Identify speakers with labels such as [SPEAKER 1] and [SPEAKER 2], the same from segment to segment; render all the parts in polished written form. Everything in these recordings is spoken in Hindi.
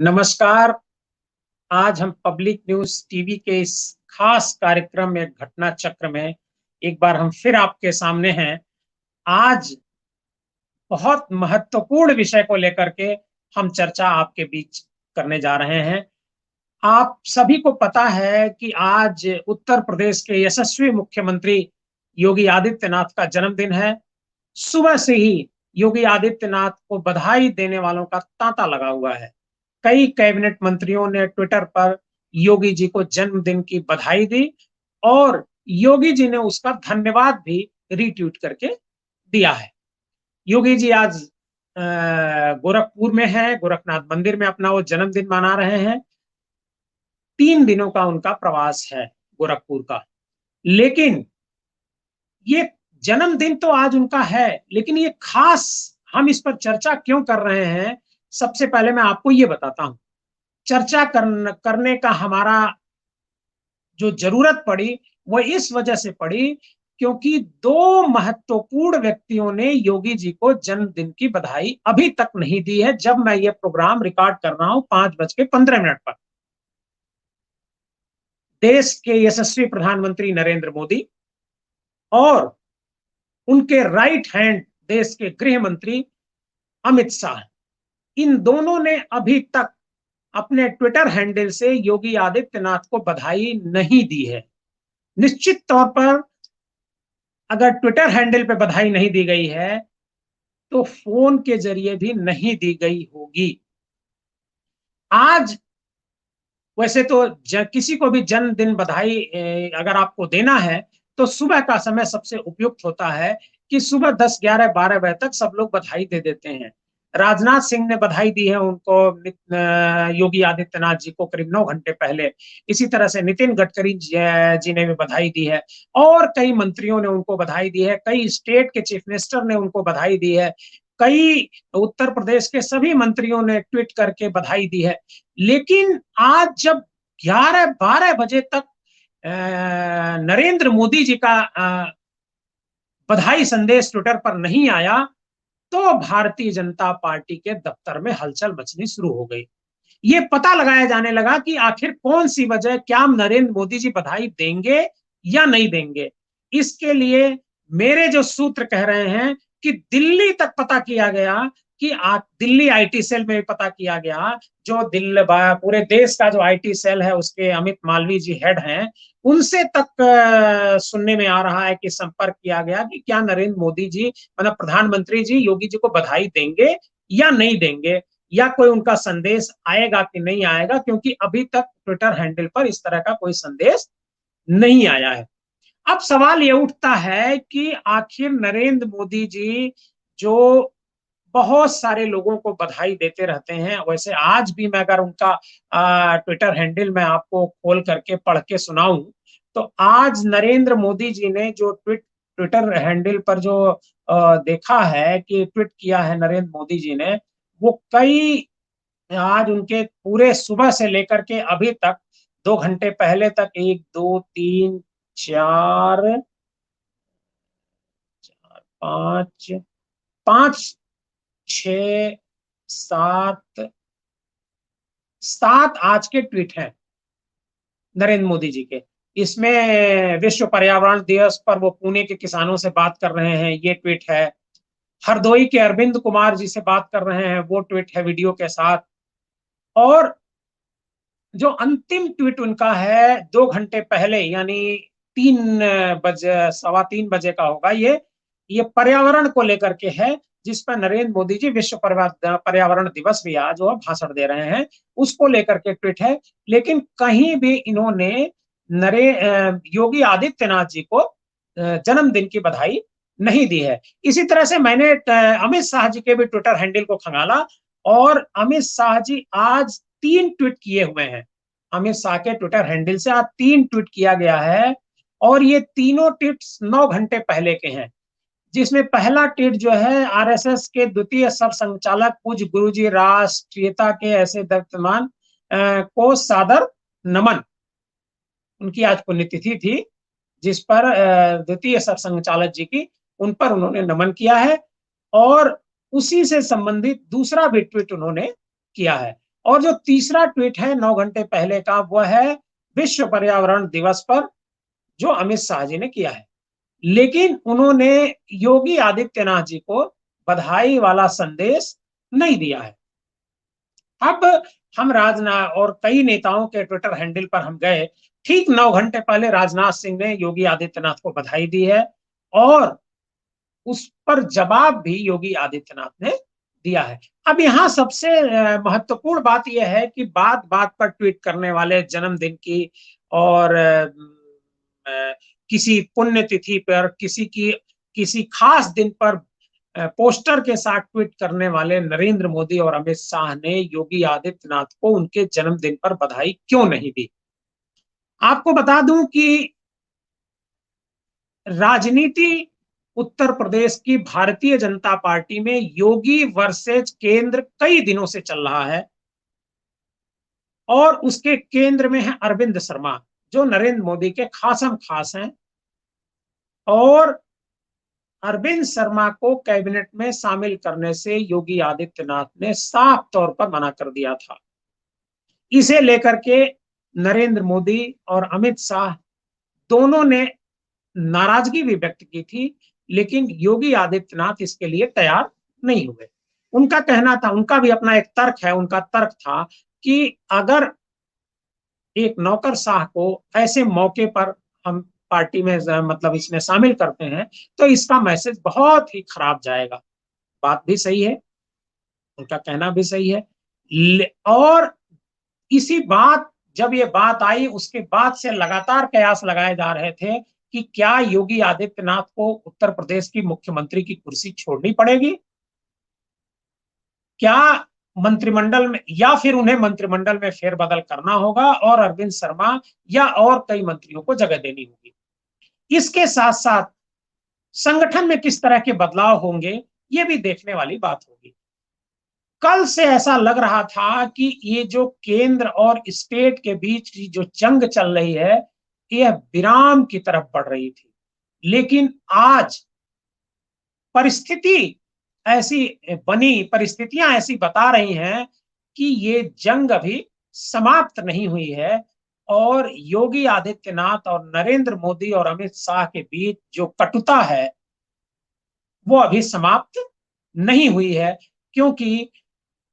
[SPEAKER 1] नमस्कार। आज हम पब्लिक न्यूज टीवी के इस खास कार्यक्रम में घटना चक्र में एक बार हम फिर आपके सामने हैं। आज बहुत महत्वपूर्ण विषय को लेकर के हम चर्चा आपके बीच करने जा रहे हैं। आप सभी को पता है कि आज उत्तर प्रदेश के यशस्वी मुख्यमंत्री योगी आदित्यनाथ का जन्मदिन है। सुबह से ही योगी आदित्यनाथ को बधाई देने वालों का तांता लगा हुआ है। कई कैबिनेट मंत्रियों ने ट्विटर पर योगी जी को जन्मदिन की बधाई दी और योगी जी ने उसका धन्यवाद भी रीट्वीट करके दिया है। योगी जी आज गोरखपुर में है, गोरखनाथ मंदिर में अपना वो जन्मदिन मना रहे हैं। 3 दिनों का उनका प्रवास है गोरखपुर का। लेकिन ये जन्मदिन तो आज उनका है, लेकिन ये खास हम इस पर चर्चा क्यों कर रहे हैं, सबसे पहले मैं आपको ये बताता हूं। चर्चा करने का हमारा जो जरूरत पड़ी वो इस वजह से पड़ी क्योंकि दो महत्वपूर्ण व्यक्तियों ने योगी जी को जन्मदिन की बधाई अभी तक नहीं दी है। जब मैं ये प्रोग्राम रिकॉर्ड कर रहा हूं 5:15 पर, देश के यशस्वी प्रधानमंत्री नरेंद्र मोदी और उनके राइट हैंड देश के गृह मंत्री अमित शाह, इन दोनों ने अभी तक अपने ट्विटर हैंडल से योगी आदित्यनाथ को बधाई नहीं दी है। निश्चित तौर पर अगर ट्विटर हैंडल पे बधाई नहीं दी गई है तो फोन के जरिए भी नहीं दी गई होगी। आज वैसे तो किसी को भी जन्मदिन बधाई अगर आपको देना है तो सुबह का समय सबसे उपयुक्त होता है कि सुबह 10, 11, 12 बजे तक सब लोग बधाई दे देते हैं। राजनाथ सिंह ने बधाई दी है उनको, योगी आदित्यनाथ जी को करीब 9 घंटे पहले। इसी तरह से नितिन गडकरी जी ने भी बधाई दी है और कई मंत्रियों ने उनको बधाई दी है। कई स्टेट के चीफ मिनिस्टर ने उनको बधाई दी है। कई उत्तर प्रदेश के सभी मंत्रियों ने ट्वीट करके बधाई दी है। लेकिन आज जब 11-12 बजे तक नरेंद्र मोदी जी का बधाई संदेश ट्विटर पर नहीं आया तो भारतीय जनता पार्टी के दफ्तर में हलचल मचनी शुरू हो गई। ये पता लगाया जाने लगा कि आखिर कौन सी वजह, क्या नरेंद्र मोदी जी बधाई देंगे या नहीं देंगे। इसके लिए मेरे जो सूत्र कह रहे हैं कि दिल्ली तक पता किया गया कि दिल्ली आईटी सेल में भी पता किया गया, जो दिल्ली पूरे देश का जो आईटी सेल है उसके अमित मालवीय जी हेड हैं, उनसे तक सुनने में आ रहा है कि संपर्क किया गया कि क्या नरेंद्र मोदी जी मतलब प्रधानमंत्री जी योगी जी को बधाई देंगे या नहीं देंगे, या कोई उनका संदेश आएगा कि नहीं आएगा, क्योंकि अभी तक ट्विटर हैंडल पर इस तरह का कोई संदेश नहीं आया है। अब सवाल ये उठता है कि आखिर नरेंद्र मोदी जी जो बहुत सारे लोगों को बधाई देते रहते हैं, वैसे आज भी मैं अगर उनका ट्विटर हैंडल में आपको खोल करके पढ़ के सुनाऊं तो आज नरेंद्र मोदी जी ने जो ट्विटर हैंडल पर जो देखा है कि ट्वीट किया है नरेंद्र मोदी जी ने, वो कई आज उनके पूरे सुबह से लेकर के अभी तक 2 घंटे पहले तक 1, 2, 3, 4, 5, 5, 6, 7, 7 आज के ट्वीट हैं नरेंद्र मोदी जी के। इसमें विश्व पर्यावरण दिवस पर वो पुणे के किसानों से बात कर रहे हैं, ये ट्वीट है। हरदोई के अरविंद कुमार जी से बात कर रहे हैं, वो ट्वीट है वीडियो के साथ। और जो अंतिम ट्वीट उनका है 2 घंटे पहले, यानी 3 बजे, 3:15 का होगा, ये पर्यावरण को लेकर के है, जिस पर नरेंद्र मोदी जी विश्व पर्यावरण दिवस भी आज वो भाषण दे रहे हैं, उसको लेकर के ट्वीट है। लेकिन कहीं भी इन्होंने योगी आदित्यनाथ जी को जन्मदिन की बधाई नहीं दी है। इसी तरह से मैंने अमित शाह जी के भी ट्विटर हैंडल को खंगाला और अमित शाह जी आज 3 ट्वीट किए हुए हैं। अमित शाह के ट्विटर हैंडल से आज 3 ट्वीट किया गया है और ये तीनों ट्वीट 9 घंटे पहले के हैं। जिसमें पहला ट्वीट जो है आरएसएस के द्वितीय सरसंघचालक पूज्य गुरुजी राष्ट्रीयता के ऐसे दत्तमान को सादर नमन, उनकी आज पुण्यतिथि थी, जिस पर द्वितीय सरसंघचालक जी की, उन पर उन्होंने नमन किया है और उसी से संबंधित दूसरा भी ट्वीट उन्होंने किया है। और जो तीसरा ट्वीट है 9 घंटे पहले का, वह है विश्व पर्यावरण दिवस पर, जो अमित शाह जी ने किया है। लेकिन उन्होंने योगी आदित्यनाथ जी को बधाई वाला संदेश नहीं दिया है। अब हम राजनाथ और कई नेताओं के ट्विटर हैंडल पर हम गए, ठीक 9 घंटे पहले राजनाथ सिंह ने योगी आदित्यनाथ को बधाई दी है, और उस पर जवाब भी योगी आदित्यनाथ ने दिया है। अब यहाँ सबसे महत्वपूर्ण बात यह है कि बात बात पर ट्वीट करने वाले, जन्मदिन की और किसी पुण्यतिथि पर, किसी खास दिन पर पोस्टर के साथ ट्वीट करने वाले नरेंद्र मोदी और अमित शाह ने योगी आदित्यनाथ को उनके जन्मदिन पर बधाई क्यों नहीं दी। आपको बता दूं कि राजनीति उत्तर प्रदेश की भारतीय जनता पार्टी में योगी वर्सेज केंद्र कई दिनों से चल रहा है, और उसके केंद्र में है अरविंद शर्मा, जो नरेंद्र मोदी के खासम खास हैं, और अरविंद शर्मा को कैबिनेट में शामिल करने से योगी आदित्यनाथ ने साफ तौर पर मना कर दिया था। इसे लेकर के नरेंद्र मोदी और अमित शाह दोनों ने नाराजगी भी व्यक्त की थी, लेकिन योगी आदित्यनाथ इसके लिए तैयार नहीं हुए। उनका कहना था, उनका भी अपना एक तर्क है, उनका तर्क था कि अगर एक नौकरशाह को ऐसे मौके पर हम पार्टी में मतलब इसमें शामिल करते हैं, तो इसका मैसेज बहुत ही खराब जाएगा। बात भी सही है, उनका कहना भी सही है। और इसी बात, जब ये बात आई, उसके बाद से लगातार कयास लगाए जा रहे थे कि क्या योगी आदित्यनाथ को उत्तर प्रदेश की मुख्यमंत्री की कुर्सी छोड़नी पड़ेगी, क्या मंत्रिमंडल में, या फिर उन्हें मंत्रिमंडल में फेरबदल करना होगा और अरविंद शर्मा या और कई मंत्रियों को जगह देनी होगी। इसके साथ साथ संगठन में किस तरह के बदलाव होंगे, ये भी देखने वाली बात होगी। कल से ऐसा लग रहा था कि ये जो केंद्र और स्टेट के बीच की जो जंग चल रही है, यह विराम की तरफ बढ़ रही थी, लेकिन आज परिस्थिति ऐसी परिस्थितियां ऐसी बता रही हैं कि ये जंग अभी समाप्त नहीं हुई है, और योगी आदित्यनाथ और नरेंद्र मोदी और अमित शाह के बीच जो कटुता है, वो अभी समाप्त नहीं हुई है। क्योंकि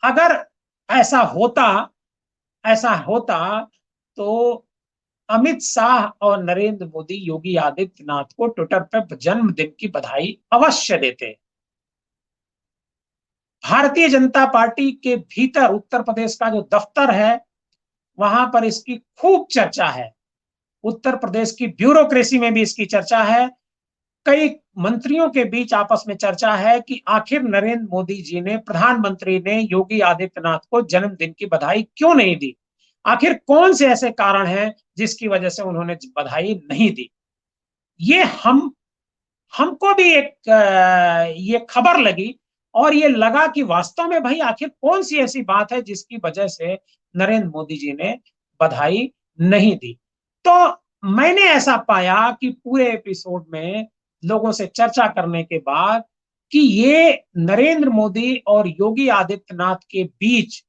[SPEAKER 1] अगर ऐसा होता ऐसा होता तो अमित शाह और नरेंद्र मोदी योगी आदित्यनाथ को ट्विटर पर जन्मदिन की बधाई अवश्य देते। भारतीय जनता पार्टी के भीतर उत्तर प्रदेश का जो दफ्तर है, वहां पर इसकी खूब चर्चा है। उत्तर प्रदेश की ब्यूरोक्रेसी में भी इसकी चर्चा है। कई मंत्रियों के बीच आपस में चर्चा है कि आखिर नरेंद्र मोदी जी ने, प्रधानमंत्री ने योगी आदित्यनाथ को जन्मदिन की बधाई क्यों नहीं दी। आखिर कौन से ऐसे कारण हैं जिसकी वजह से उन्होंने बधाई नहीं दी। ये हमको भी एक ये खबर लगी, और ये लगा कि वास्तव में भाई आखिर कौन सी ऐसी बात है जिसकी वजह से नरेंद्र मोदी जी ने बधाई नहीं दी। तो मैंने ऐसा पाया कि पूरे एपिसोड में लोगों से चर्चा करने के बाद कि ये नरेंद्र मोदी और योगी आदित्यनाथ के बीच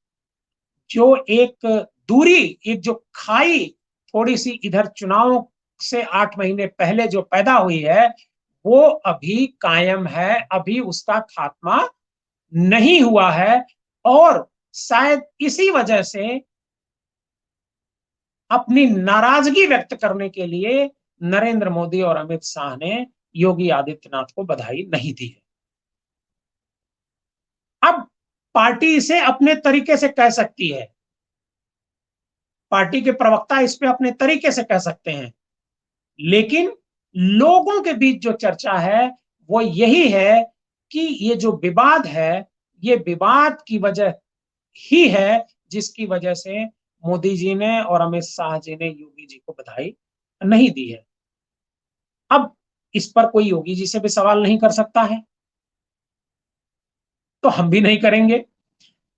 [SPEAKER 1] जो एक दूरी, एक जो खाई थोड़ी सी इधर चुनाव से 8 महीने पहले जो पैदा हुई है, वो अभी कायम है, अभी उसका खात्मा नहीं हुआ है। और शायद इसी वजह से अपनी नाराजगी व्यक्त करने के लिए नरेंद्र मोदी और अमित शाह ने योगी आदित्यनाथ को बधाई नहीं दी है। अब पार्टी इसे अपने तरीके से कह सकती है, पार्टी के प्रवक्ता इस पे अपने तरीके से कह सकते हैं, लेकिन लोगों के बीच जो चर्चा है वो यही है कि ये जो विवाद है, ये विवाद की वजह ही है जिसकी वजह से मोदी जी ने और अमित शाह जी ने योगी जी को बधाई नहीं दी है। अब इस पर कोई योगी जी से भी सवाल नहीं कर सकता है, तो हम भी नहीं करेंगे।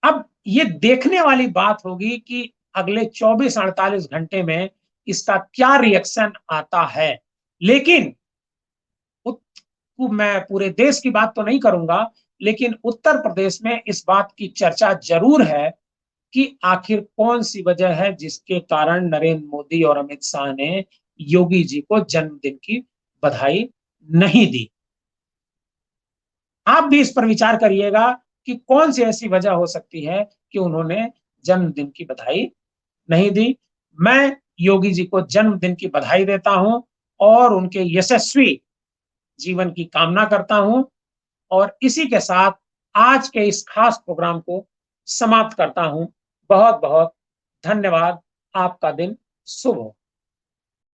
[SPEAKER 1] अब ये देखने वाली बात होगी कि अगले 24-48 घंटे में इसका क्या रिएक्शन आता है। लेकिन मैं पूरे देश की बात तो नहीं करूंगा, लेकिन उत्तर प्रदेश में इस बात की चर्चा जरूर है कि आखिर कौन-सी वजह है जिसके कारण नरेंद्र मोदी और अमित शाह ने योगी जी को जन्मदिन की बधाई नहीं दी। आप भी इस पर विचार करिएगा कि कौन-सी ऐसी वजह हो सकती है कि उन्होंने जन्मदिन की बधाई नहीं दी। मैं योगी जी को जन्मदिन की बधाई देता हूँ और उनके यशस्वी जीवन की कामना करता हूँ और इसी के साथ आज के इस खास प्रोग्राम को समाप्त करता हूँ। बहुत-बहुत धन्यवाद। आपका दिन शुभ हो।